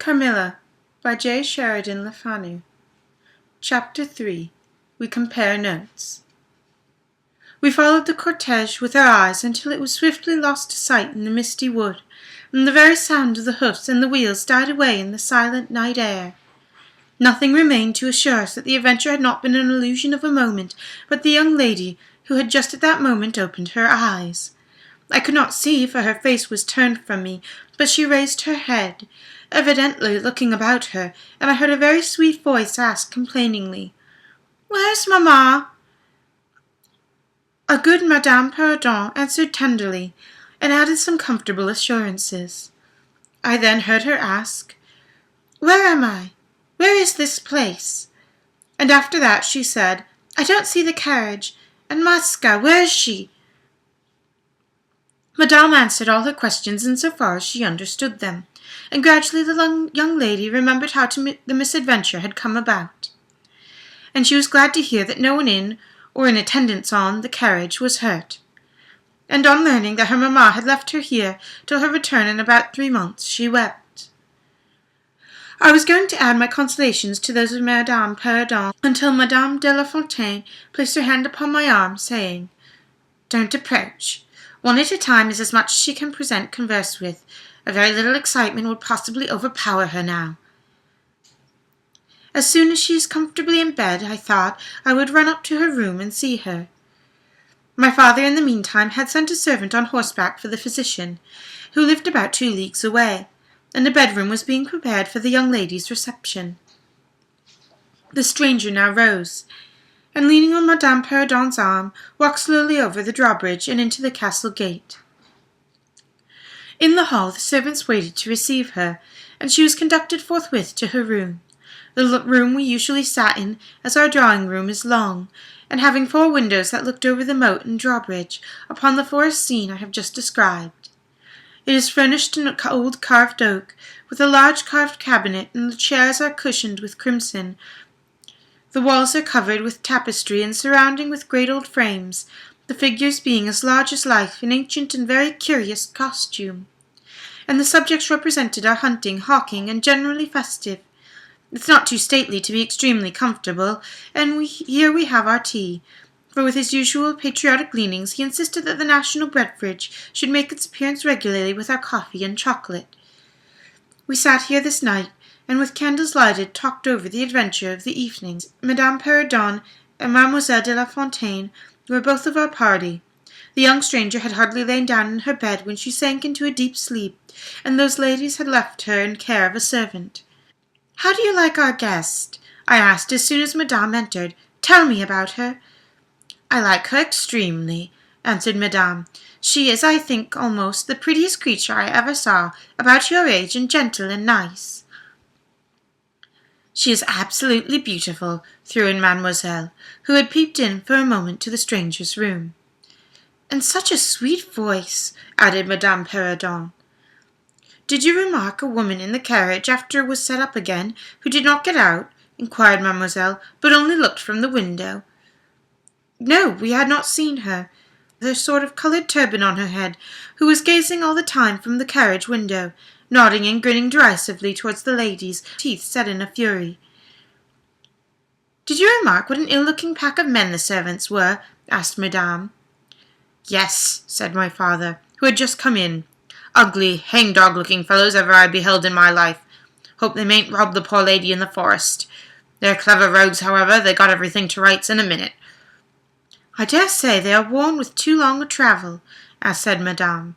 Carmilla by J. Sheridan Le Fanu. Chapter 3. We Compare Notes. We followed the cortege with our eyes until it was swiftly lost to sight in the misty wood, and the very sound of the hoofs and the wheels died away in the silent night air. Nothing remained to assure us that the adventure had not been an illusion of a moment, but the young lady who had just at that moment opened her eyes. I could not see, for her face was turned from me, but she raised her head, evidently looking about her, and I heard a very sweet voice ask complainingly, "Where's mamma?" A good Madame Perrodon answered tenderly, and added some comfortable assurances. I then heard her ask, "Where am I? Where is this place?" And after that she said, "I don't see the carriage, and Maska, where is she?" Madame answered all her questions in so far as she understood them, and gradually the young lady remembered how the misadventure had come about. And she was glad to hear that no one in, or in attendance on, the carriage was hurt. And on learning that her mamma had left her here till her return in about 3 months, she wept. I was going to add my consolations to those of Madame Perrodon until Madame de la Fontaine placed her hand upon my arm, saying, "Don't approach. One at a time is as much as she can converse with. A very little excitement would possibly overpower her now." As soon as she is comfortably in bed, I thought I would run up to her room and see her. My father in the meantime had sent a servant on horseback for the physician, who lived about 2 leagues away, and a bedroom was being prepared for the young lady's reception. The stranger now rose, and leaning on Madame Perrodon's arm, walked slowly over the drawbridge and into the castle gate. In the hall the servants waited to receive her, and she was conducted forthwith to her room, the room we usually sat in, as our drawing-room is long, and having 4 windows that looked over the moat and drawbridge, upon the forest scene I have just described. It is furnished in old carved oak, with a large carved cabinet, and the chairs are cushioned with crimson. The walls are covered with tapestry and surrounding with great old frames, the figures being as large as life in ancient and very curious costume. And the subjects represented are hunting, hawking, and generally festive. It's not too stately to be extremely comfortable, and here we have our tea, for with his usual patriotic leanings he insisted that the national beverage should make its appearance regularly with our coffee and chocolate. We sat here this night, and with candles lighted talked over the adventure of the evening. Madame Perrodon and Mademoiselle de la Fontaine were both of our party. The young stranger had hardly lain down in her bed when she sank into a deep sleep, and those ladies had left her in care of a servant. "How do you like our guest?" I asked as soon as Madame entered. "Tell me about her." "I like her extremely," answered Madame. "She is, I think, almost the prettiest creature I ever saw, about your age, and gentle and nice." "She is absolutely beautiful," threw in Mademoiselle, who had peeped in for a moment to the stranger's room. "And such a sweet voice," added Madame Perrodon. "Did you remark a woman in the carriage after it was set up again, who did not get out?" inquired Mademoiselle, "but only looked from the window." "No, we had not seen her. With a sort of coloured turban on her head, who was gazing all the time from the carriage window, nodding and grinning derisively towards the ladies, teeth set in a fury." "Did you remark what an ill-looking pack of men the servants were?" asked Madame. "Yes," said my father, who had just come in. "Ugly, hang-dog-looking fellows ever I beheld in my life. Hope they mayn't rob the poor lady in the forest. They're clever rogues, however. They got everything to rights in a minute." "I dare say they are worn with too long a travel," said Madame.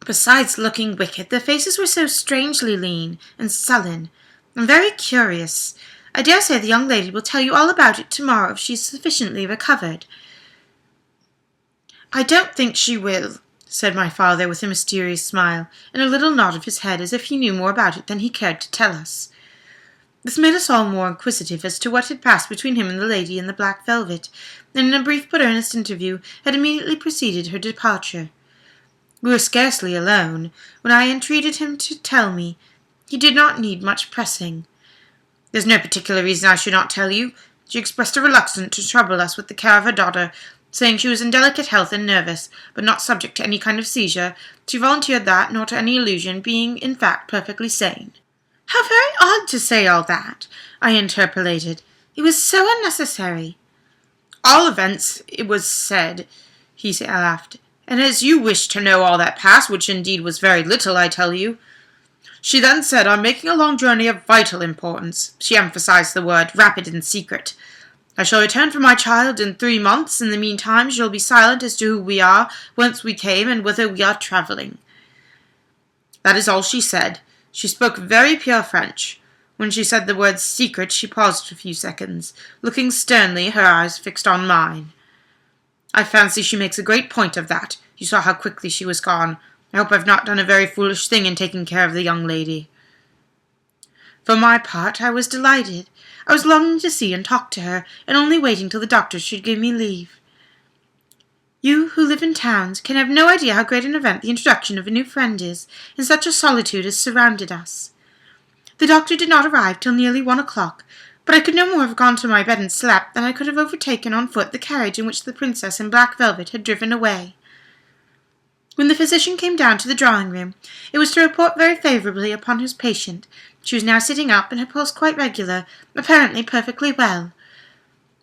"Besides looking wicked, their faces were so strangely lean and sullen, and very curious. I dare say the young lady will tell you all about it tomorrow if she is sufficiently recovered." "I don't think she will," said my father with a mysterious smile, and a little nod of his head as if he knew more about it than he cared to tell us. This made us all more inquisitive as to what had passed between him and the lady in the black velvet, and in a brief but earnest interview had immediately preceded her departure. We were scarcely alone, when I entreated him to tell me. He did not need much pressing. "There's no particular reason I should not tell you. She expressed a reluctance to trouble us with the care of her daughter, saying she was in delicate health and nervous, but not subject to any kind of seizure. She volunteered that, nor to any illusion, being in fact perfectly sane. How very odd to say all that, I interpolated. It was so unnecessary. All events, it was said, he laughed. And as you wish to know all that passed, which indeed was very little, I tell you. She then said, I'm making a long journey of vital importance. She emphasized the word rapid and secret. I shall return for my child in 3 months. In the meantime, she'll be silent as to who we are, whence we came, and whither we are travelling. That is all she said. She spoke very pure French. When she said the word secret, she paused a few seconds, looking sternly, her eyes fixed on mine. I fancy she makes a great point of that. You saw how quickly she was gone. I hope I've not done a very foolish thing in taking care of the young lady. For my part, I was delighted. I was longing to see and talk to her, and only waiting till the doctor should give me leave. You who live in towns can have no idea how great an event the introduction of a new friend is, in such a solitude as surrounded us. The doctor did not arrive till nearly 1 o'clock, but I could no more have gone to my bed and slept than I could have overtaken on foot the carriage in which the princess in black velvet had driven away. When the physician came down to the drawing-room, it was to report very favourably upon his patient. She was now sitting up, and her pulse quite regular, apparently perfectly well.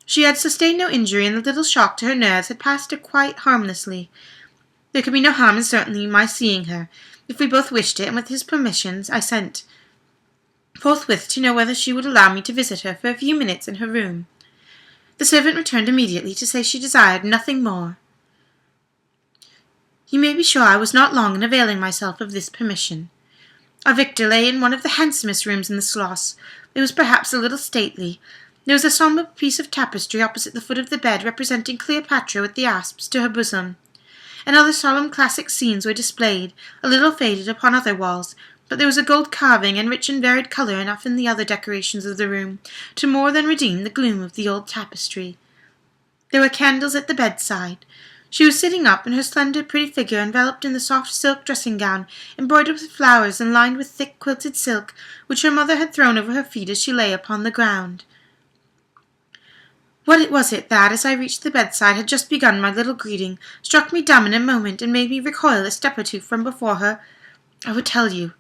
She had sustained no injury, and the little shock to her nerves had passed quite harmlessly. There could be no harm in certainly my seeing her. If we both wished it, and with his permissions, I sent forthwith to know whether she would allow me to visit her for a few minutes in her room. The servant returned immediately to say she desired nothing more. You may be sure I was not long in availing myself of this permission. Our Victor lay in one of the handsomest rooms in the Schloss. It was perhaps a little stately. There was a sombre piece of tapestry opposite the foot of the bed representing Cleopatra with the asps to her bosom. And other solemn classic scenes were displayed, a little faded upon other walls, but there was a gold carving and rich and varied colour enough in the other decorations of the room to more than redeem the gloom of the old tapestry. There were candles at the bedside. She was sitting up, and her slender, pretty figure enveloped in the soft silk dressing-gown, embroidered with flowers and lined with thick quilted silk, which her mother had thrown over her feet as she lay upon the ground. What was it that, as I reached the bedside, had just begun my little greeting, struck me dumb in a moment, and made me recoil a step or two from before her? I would tell you.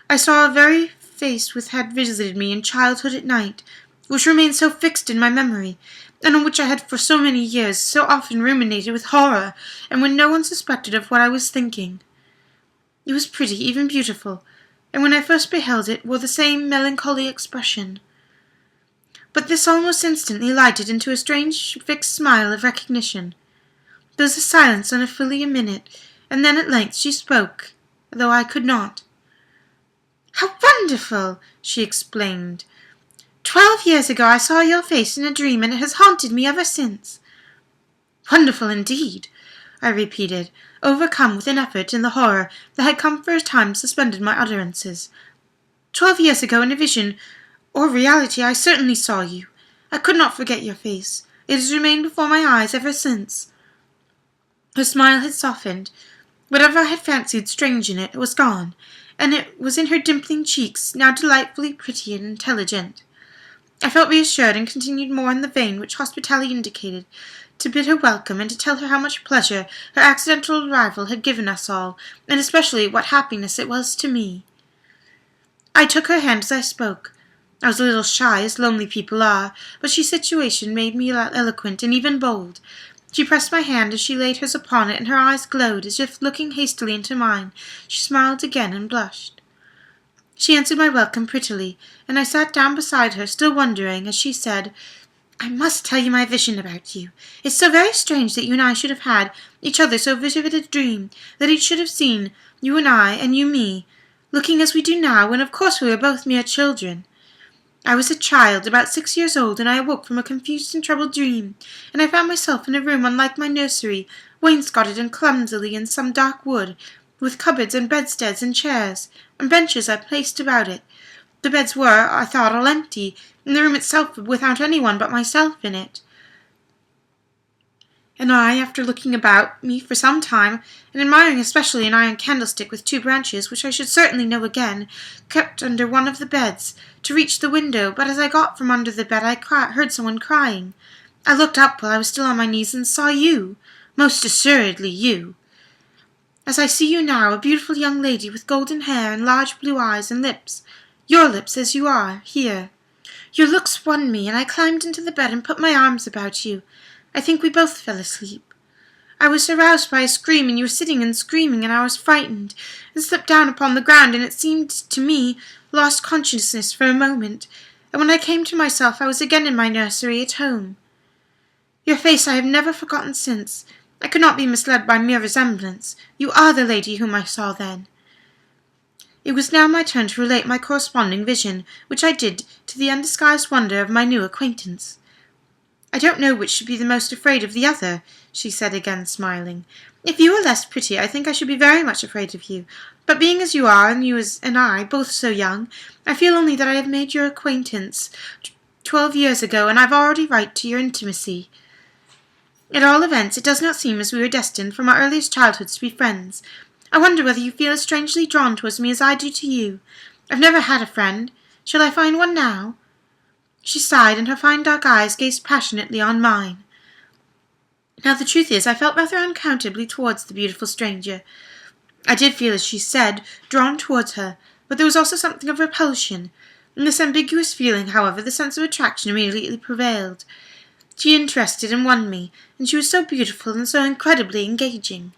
I saw a very face which had visited me in childhood at night, which remained so fixed in my memory, and on which I had for so many years so often ruminated with horror, and when no one suspected of what I was thinking. It was pretty, even beautiful, and when I first beheld it, wore the same melancholy expression. But this almost instantly lighted into a strange fixed smile of recognition. There was a silence on fully a minute, and then at length she spoke, though I could not. "How wonderful!" she exclaimed. 12 years ago I saw your face in a dream, and it has haunted me ever since." "Wonderful indeed," I repeated, overcome with an effort in the horror that had come for a time suspended my utterances. 12 years ago in a vision, or reality, I certainly saw you. I could not forget your face. It has remained before my eyes ever since." Her smile had softened. Whatever I had fancied strange in it was gone, and it was in her dimpling cheeks, now delightfully pretty and intelligent. I felt reassured, and continued more in the vein which hospitality indicated, to bid her welcome, and to tell her how much pleasure her accidental arrival had given us all, and especially what happiness it was to me. I took her hand as I spoke. I was a little shy, as lonely people are, but her situation made me eloquent and even bold. She pressed my hand as she laid hers upon it, and her eyes glowed, as if, looking hastily into mine, she smiled again and blushed. She answered my welcome prettily, and I sat down beside her, still wondering, as she said, "I must tell you my vision about you. It's so very strange that you and I should have had each other so vivid a dream, that each should have seen you and I, and you me, looking as we do now, when of course we were both mere children. I was a child, about 6 years old, and I awoke from a confused and troubled dream, and I found myself in a room unlike my nursery, wainscoted and clumsily in some dark wood, with cupboards and bedsteads and chairs, and benches I placed about it. The beds were, I thought, all empty, and the room itself without anyone but myself in it. And I, after looking about me for some time, and admiring especially an iron candlestick with 2 branches, which I should certainly know again, kept under one of the beds, to reach the window, but as I got from under the bed I heard someone crying. I looked up while I was still on my knees and saw you, most assuredly you. As I see you now, a beautiful young lady with golden hair and large blue eyes and lips, your lips as you are, here. Your looks won me, and I climbed into the bed and put my arms about you. I think we both fell asleep. I was aroused by a scream, and you were sitting and screaming, and I was frightened, and slipped down upon the ground, and it seemed to me lost consciousness for a moment, and when I came to myself I was again in my nursery at home. Your face I have never forgotten since. I could not be misled by mere resemblance. You are the lady whom I saw then. It was now my turn to relate my corresponding vision, which I did, to the undisguised wonder of my new acquaintance. I don't know which should be the most afraid of the other, she said again, smiling. If you were less pretty, I think I should be very much afraid of you. But being as you are, and you and I, both so young, I feel only that I have made your acquaintance 12 years ago, and I've already right to your intimacy. At all events, it does not seem as we were destined from our earliest childhoods to be friends. I wonder whether you feel as strangely drawn towards me as I do to you. I've never had a friend. Shall I find one now? She sighed, and her fine dark eyes gazed passionately on mine. Now the truth is, I felt rather unaccountably towards the beautiful stranger. I did feel, as she said, drawn towards her, but there was also something of repulsion. In this ambiguous feeling, however, the sense of attraction immediately prevailed. She interested and won me, and she was so beautiful and so incredibly engaging.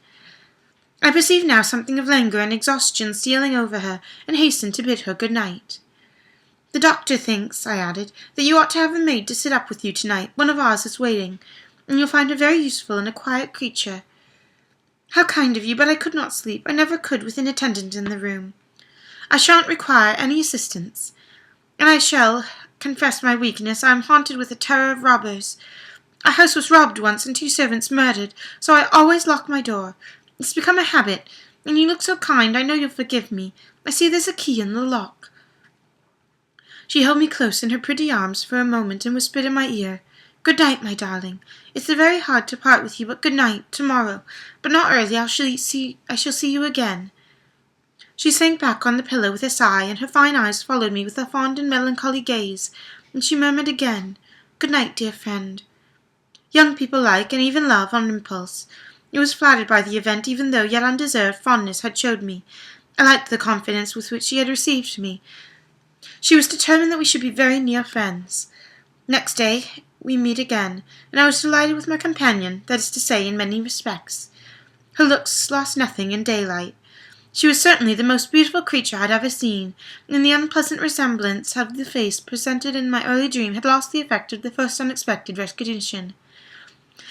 I perceived now something of languor and exhaustion stealing over her, and hastened to bid her good night. The doctor thinks, I added, that you ought to have a maid to sit up with you tonight. One of ours is waiting, and you'll find her very useful and a quiet creature. How kind of you, but I could not sleep. I never could with an attendant in the room. I shan't require any assistance, and I shall confess my weakness. I am haunted with a terror of robbers. Our house was robbed once and 2 servants murdered, so I always lock my door. It's become a habit, and you look so kind, I know you'll forgive me. I see there's a key in the lock. She held me close in her pretty arms for a moment and whispered in my ear, Good night, my darling. It's very hard to part with you, but good night, tomorrow. But not early, I shall see you again. She sank back on the pillow with a sigh, and her fine eyes followed me with a fond and melancholy gaze, and she murmured again, Good night, dear friend. Young people like, and even love, on impulse. I was flattered by the event, even though yet undeserved fondness had showed me. I liked the confidence with which she had received me. She was determined that we should be very near friends. Next day we meet again, and I was delighted with my companion, that is to say, in many respects. Her looks lost nothing in daylight. She was certainly the most beautiful creature I had ever seen, and the unpleasant resemblance of the face presented in my early dream had lost the effect of the first unexpected recognition.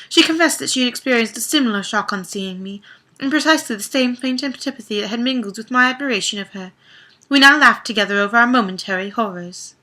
She confessed that she had experienced a similar shock on seeing me, and precisely the same faint antipathy that had mingled with my admiration of her. We now laughed together over our momentary horrors.